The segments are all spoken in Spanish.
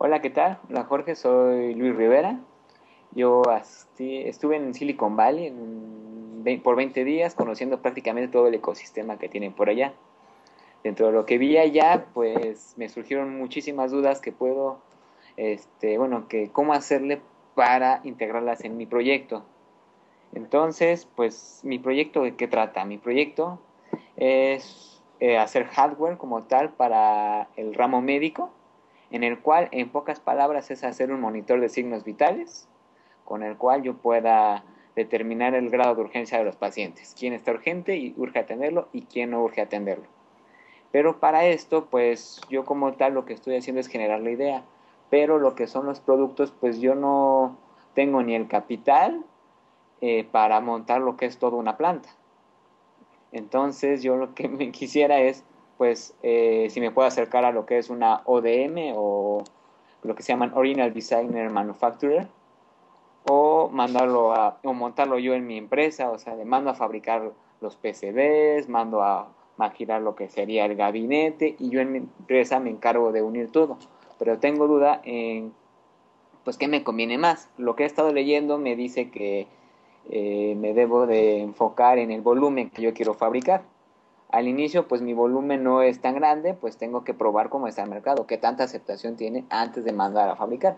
Hola, ¿qué tal? Hola Jorge, soy Luis Rivera. Estuve en Silicon Valley por 20 días conociendo prácticamente todo el ecosistema que tienen por allá. Dentro de lo que vi allá, pues me surgieron muchísimas dudas que que cómo hacerle para integrarlas en mi proyecto. Entonces, pues mi proyecto, ¿de qué trata? Mi proyecto es hacer hardware como tal para el ramo médico, en el cual, en pocas palabras, es hacer un monitor de signos vitales, con el cual yo pueda determinar el grado de urgencia de los pacientes, quién está urgente y urge atenderlo y quién no urge atenderlo. Pero para esto, pues yo como tal lo que estoy haciendo es generar la idea, pero lo que son los productos, pues yo no tengo ni el capital para montar lo que es toda una planta. Entonces yo lo que me quisiera es, si me puedo acercar a lo que es una ODM o lo que se llaman Original Designer Manufacturer, o montarlo yo en mi empresa, o sea, le mando a fabricar los PCBs, mando a maquilar lo que sería el gabinete y yo en mi empresa me encargo de unir todo. Pero tengo duda en, pues, qué me conviene más. Lo que he estado leyendo me dice que me debo de enfocar en el volumen que yo quiero fabricar. Al inicio, pues mi volumen no es tan grande, pues tengo que probar cómo está el mercado, qué tanta aceptación tiene antes de mandar a fabricar,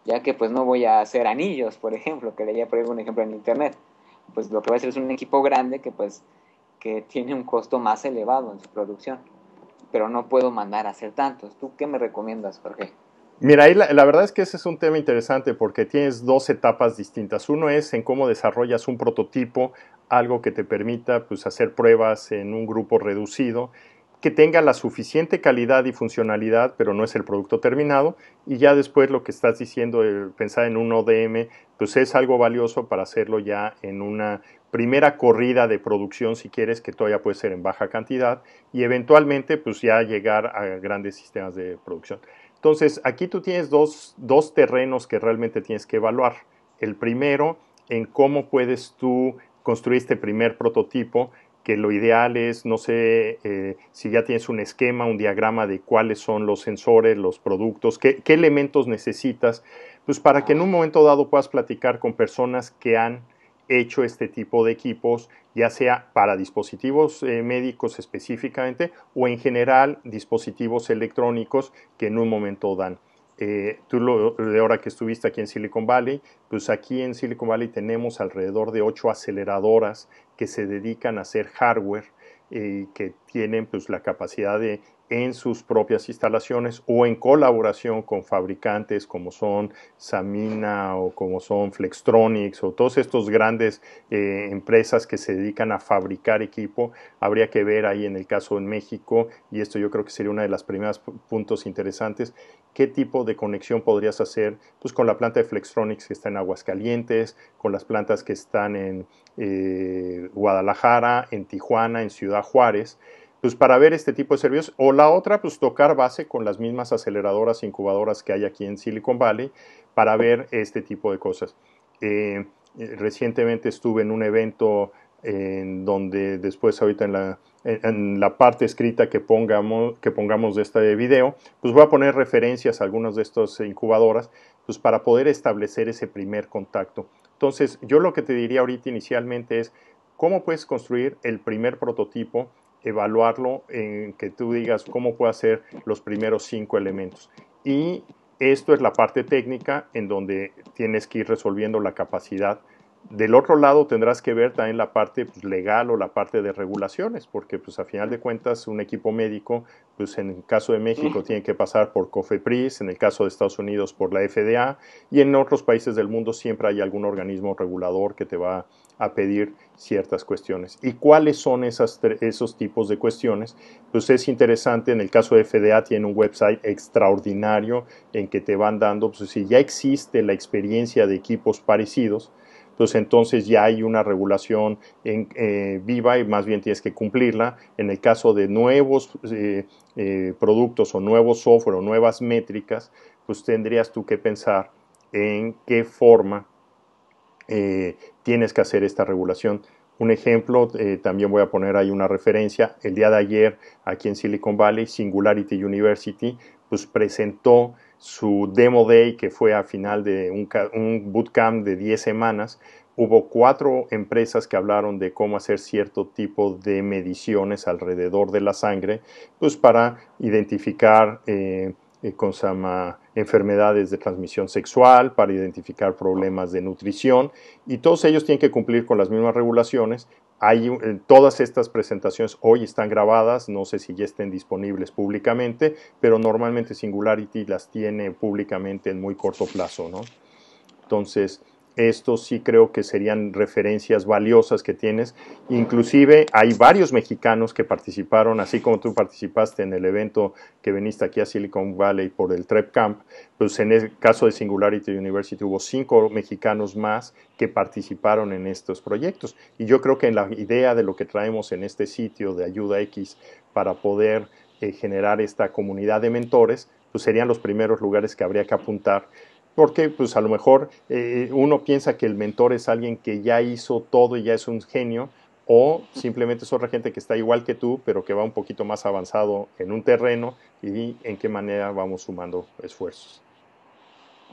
ya que pues no voy a hacer anillos, por ejemplo, que leía por ahí un ejemplo en internet. Pues lo que voy a hacer es un equipo grande que tiene un costo más elevado en su producción, pero no puedo mandar a hacer tantos. ¿Tú qué me recomiendas, Jorge? Mira, ahí la verdad es que ese es un tema interesante porque tienes dos etapas distintas. Uno es en cómo desarrollas un prototipo, algo que te permita pues, hacer pruebas en un grupo reducido, que tenga la suficiente calidad y funcionalidad, pero no es el producto terminado. Y ya después lo que estás diciendo, pensar en un ODM, pues es algo valioso para hacerlo ya en una primera corrida de producción, si quieres, que todavía puede ser en baja cantidad, y eventualmente pues ya llegar a grandes sistemas de producción. Entonces, aquí tú tienes dos terrenos que realmente tienes que evaluar. El primero, en cómo puedes tú construir este primer prototipo, que lo ideal es, no sé, si ya tienes un esquema, un diagrama de cuáles son los sensores, los productos, qué elementos necesitas, pues para que en un momento dado puedas platicar con personas que han hecho este tipo de equipos, ya sea para dispositivos médicos específicamente o en general dispositivos electrónicos que en un momento dan. De ahora que estuviste aquí en Silicon Valley, pues aquí en Silicon Valley tenemos alrededor de 8 aceleradoras que se dedican a hacer hardware que tienen pues la capacidad de en sus propias instalaciones o en colaboración con fabricantes como son Samina o como son Flextronics o todos estos grandes empresas que se dedican a fabricar equipo. Habría que ver ahí en el caso en México, y esto yo creo que sería una de las primeras puntos interesantes, qué tipo de conexión podrías hacer pues, con la planta de Flextronics que está en Aguascalientes, con las plantas que están en Guadalajara, en Tijuana, en Ciudad Juárez, pues para ver este tipo de servicios, o la otra, pues tocar base con las mismas aceleradoras e incubadoras que hay aquí en Silicon Valley para ver este tipo de cosas. Recientemente estuve en un evento en donde después ahorita en la parte escrita que pongamos de este video, pues voy a poner referencias a algunas de estas incubadoras, pues para poder establecer ese primer contacto. Entonces, yo lo que te diría ahorita inicialmente es cómo puedes construir el primer prototipo, evaluarlo en que tú digas cómo puedo hacer los primeros 5 elementos. Y esto es la parte técnica en donde tienes que ir resolviendo la capacidad. Del otro lado tendrás que ver también la parte pues, legal o la parte de regulaciones, porque pues a final de cuentas un equipo médico, pues en el caso de México tiene que pasar por COFEPRIS, en el caso de Estados Unidos por la FDA y en otros países del mundo siempre hay algún organismo regulador que te va a pedir ciertas cuestiones. ¿Y cuáles son esos tipos de cuestiones? Pues es interesante, en el caso de FDA tiene un website extraordinario en que te van dando, pues si ya existe la experiencia de equipos parecidos, pues entonces ya hay una regulación viva y más bien tienes que cumplirla. En el caso de nuevos productos o nuevos software o nuevas métricas, pues tendrías tú que pensar en qué forma tienes que hacer esta regulación. Un ejemplo, también voy a poner ahí una referencia, el día de ayer aquí en Silicon Valley, Singularity University, pues presentó su Demo Day, que fue a final de un bootcamp de 10 semanas, hubo 4 empresas que hablaron de cómo hacer cierto tipo de mediciones alrededor de la sangre, pues para identificar enfermedades de transmisión sexual, para identificar problemas de nutrición, y todos ellos tienen que cumplir con las mismas regulaciones. Todas estas presentaciones hoy están grabadas, no sé si ya estén disponibles públicamente, pero normalmente Singularity las tiene públicamente en muy corto plazo, ¿no? Entonces, estos sí creo que serían referencias valiosas que tienes. Inclusive hay varios mexicanos que participaron, así como tú participaste en el evento que viniste aquí a Silicon Valley por el TREP Camp, pues en el caso de Singularity University hubo 5 mexicanos más que participaron en estos proyectos. Y yo creo que en la idea de lo que traemos en este sitio de Ayuda X para poder generar esta comunidad de mentores, pues serían los primeros lugares que habría que apuntar, porque pues a lo mejor uno piensa que el mentor es alguien que ya hizo todo y ya es un genio, o simplemente es otra gente que está igual que tú, pero que va un poquito más avanzado en un terreno, y en qué manera vamos sumando esfuerzos.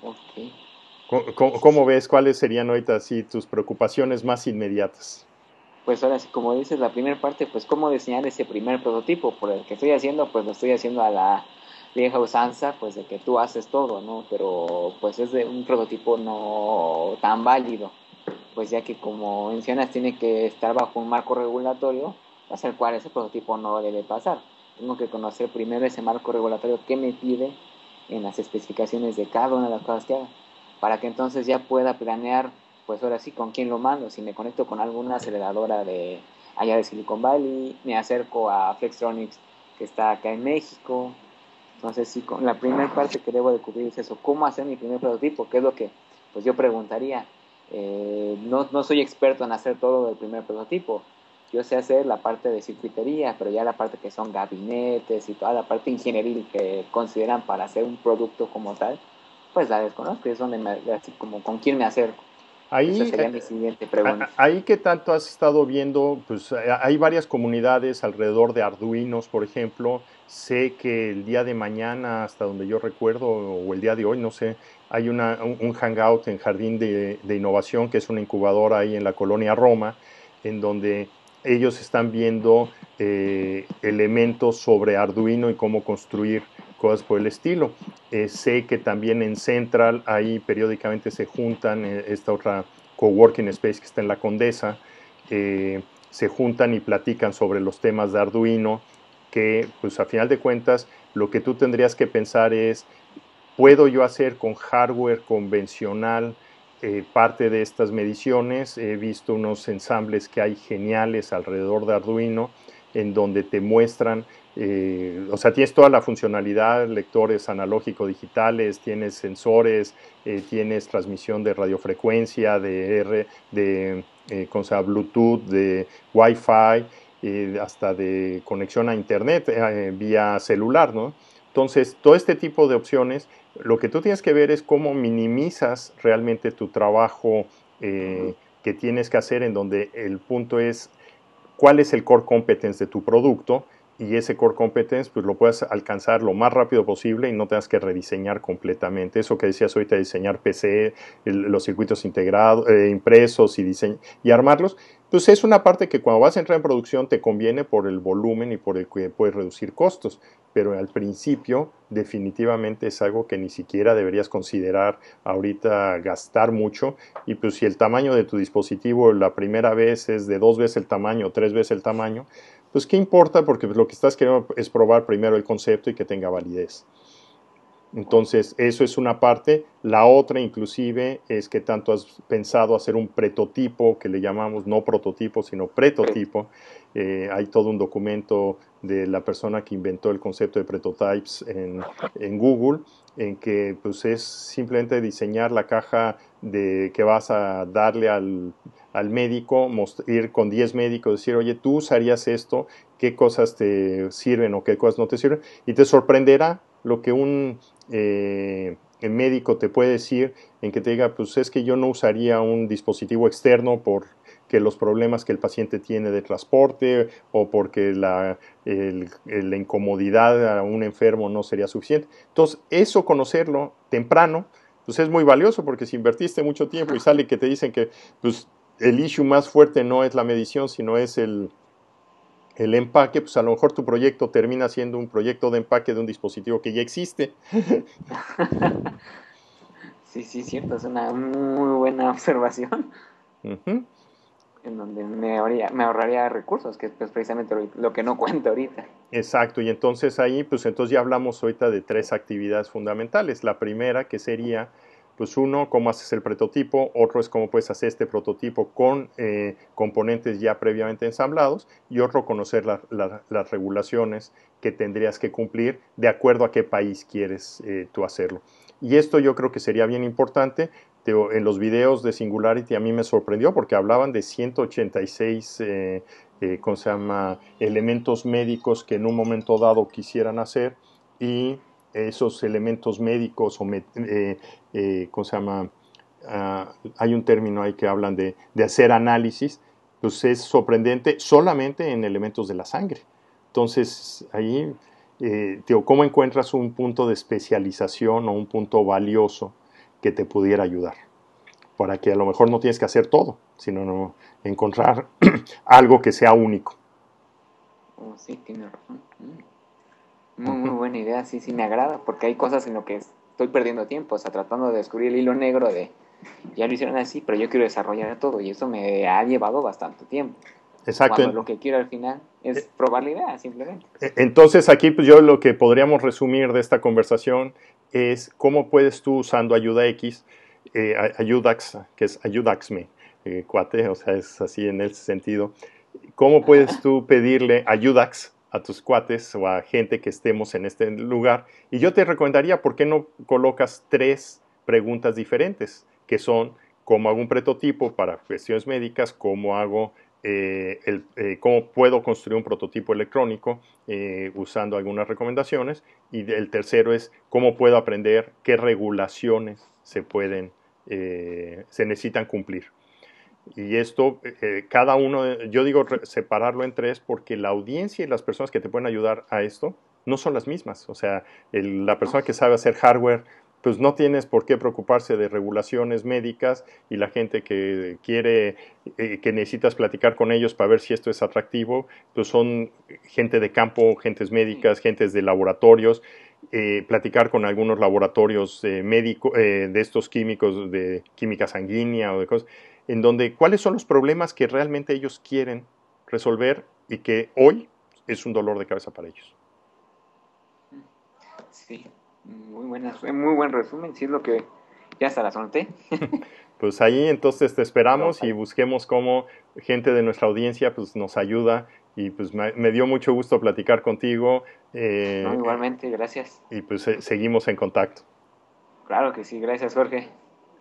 Ok. ¿Cómo ves? ¿Cuáles serían ahorita así tus preocupaciones más inmediatas? Pues ahora sí, como dices, la primera parte, pues cómo diseñar ese primer prototipo, por el que estoy haciendo, pues lo estoy haciendo a la vieja usanza, pues de que tú haces todo, ¿no? Pero pues es de un prototipo no tan válido, pues ya que como mencionas tiene que estar bajo un marco regulatorio, hacia el cual ese prototipo no debe pasar. Tengo que conocer primero ese marco regulatorio que me pide en las especificaciones de cada una de las cosas que haga, para que entonces ya pueda planear, pues ahora sí, con quién lo mando. Si me conecto con alguna aceleradora de allá de Silicon Valley, me acerco a Flextronics que está acá en México. Entonces, sí, la primera parte que debo de cubrir es eso, cómo hacer mi primer prototipo, que es lo que pues yo preguntaría. No soy experto en hacer todo el primer prototipo. Yo sé hacer la parte de circuitería, pero ya la parte que son gabinetes y toda la parte ingenieril que consideran para hacer un producto como tal, pues la desconozco. Es donde así como con quién me acerco. Esa Ahí, sería mi siguiente pregunta. ahí que tanto has estado viendo, pues hay varias comunidades alrededor de Arduinos, por ejemplo. Sé que el día de mañana, hasta donde yo recuerdo, o el día de hoy, no sé, hay un hangout en Jardín de Innovación, que es una incubadora ahí en la colonia Roma, en donde ellos están viendo elementos sobre Arduino y cómo construir cosas por el estilo. Sé que también en Central ahí periódicamente se juntan, esta otra coworking space que está en la Condesa, se juntan y platican sobre los temas de Arduino, que pues a final de cuentas lo que tú tendrías que pensar es, ¿puedo yo hacer con hardware convencional parte de estas mediciones? He visto unos ensambles que hay geniales alrededor de Arduino, en donde te muestran, o sea, tienes toda la funcionalidad, lectores analógico-digitales, tienes sensores, tienes transmisión de radiofrecuencia, ¿cómo se llama? Bluetooth, de Wi-Fi, hasta de conexión a Internet vía celular, ¿no? Entonces, todo este tipo de opciones, lo que tú tienes que ver es cómo minimizas realmente tu trabajo que tienes que hacer, en donde el punto es cuál es el core competence de tu producto, y ese core competence pues lo puedes alcanzar lo más rápido posible y no tengas que rediseñar completamente. Eso que decías ahorita, diseñar PC, los circuitos integrados, impresos y armarlos, pues es una parte que cuando vas a entrar en producción te conviene por el volumen y por el que puedes reducir costos, pero al principio definitivamente es algo que ni siquiera deberías considerar ahorita gastar mucho. Y pues si el tamaño de tu dispositivo la primera vez es de 2 veces el tamaño o 3 veces el tamaño, pues qué importa, porque lo que estás queriendo es probar primero el concepto y que tenga validez. Entonces, eso es una parte. La otra, inclusive, es que tanto has pensado hacer un prototipo, que le llamamos no prototipo, sino prototipo. Hay todo un documento de la persona que inventó el concepto de prototypes en Google, en que pues, es simplemente diseñar la caja que vas a darle al médico, ir con 10 médicos, decir, oye, tú usarías esto, qué cosas te sirven o qué cosas no te sirven, y te sorprenderá lo que el médico te puede decir, en que te diga, pues es que yo no usaría un dispositivo externo porque que los problemas que el paciente tiene de transporte o porque la incomodidad a un enfermo no sería suficiente. Entonces, eso conocerlo temprano, pues es muy valioso, porque si invertiste mucho tiempo y sale que te dicen que pues, el issue más fuerte no es la medición, sino es el empaque, pues a lo mejor tu proyecto termina siendo un proyecto de empaque de un dispositivo que ya existe. Sí, sí, cierto, es una muy buena observación Ujú. en donde me ahorraría recursos, que es pues, precisamente lo que no cuenta ahorita. Exacto, y entonces ahí, pues entonces ya hablamos ahorita de tres actividades fundamentales. La primera, que sería, pues uno, cómo haces el prototipo; otro es cómo puedes hacer este prototipo con componentes ya previamente ensamblados; y otro, conocer las regulaciones que tendrías que cumplir de acuerdo a qué país quieres tú hacerlo. Y esto yo creo que sería bien importante. En los videos de Singularity a mí me sorprendió porque hablaban de 186 ¿cómo se llama?, elementos médicos que en un momento dado quisieran hacer, y esos elementos médicos ¿cómo se llama? Hay un término ahí que hablan de hacer análisis, pues es sorprendente solamente en elementos de la sangre. Entonces ahí, ¿cómo encuentras un punto de especialización o un punto valioso que te pudiera ayudar? Para que a lo mejor no tienes que hacer todo, sino encontrar algo que sea único. Oh, sí, tiene razón. Muy buena idea, sí, sí me agrada, porque hay cosas en lo que estoy perdiendo tiempo, o sea, tratando de descubrir el hilo negro de, ya lo hicieron así, pero yo quiero desarrollar todo, y eso me ha llevado bastante tiempo. Exacto. Cuando lo que quiero al final es probar la idea, simplemente. Entonces aquí pues yo lo que podríamos resumir de esta conversación es cómo puedes tú, usando Ayuda X, Ayudax, que es Ayudaxme, cuate, o sea, es así en ese sentido. ¿Cómo puedes tú pedirle Ayudax a tus cuates o a gente que estemos en este lugar? Y yo te recomendaría, ¿por qué no colocas tres preguntas diferentes? Que son, ¿cómo hago un prototipo para cuestiones médicas? ¿Cómo hago cómo puedo construir un prototipo electrónico usando algunas recomendaciones? Y el tercero es, ¿cómo puedo aprender qué regulaciones se necesitan cumplir? Y esto, cada uno, yo digo separarlo en tres, porque la audiencia y las personas que te pueden ayudar a esto no son las mismas. O sea, la persona que sabe hacer hardware, pues no tienes por qué preocuparse de regulaciones médicas, y la gente que quiere, que necesitas platicar con ellos para ver si esto es atractivo, pues son gente de campo, gentes médicas, gentes de laboratorios. Platicar con algunos laboratorios médicos, de estos químicos, de química sanguínea o de cosas, en donde cuáles son los problemas que realmente ellos quieren resolver y que hoy es un dolor de cabeza para ellos. Sí, muy buen resumen, sí es lo que ya hasta la anoté. Pues ahí entonces te esperamos y Ojalá. busquemos cómo gente de nuestra audiencia pues nos ayuda, y pues me dio mucho gusto platicar contigo, No, igualmente, gracias. y pues seguimos en contacto. Claro que sí, gracias Jorge.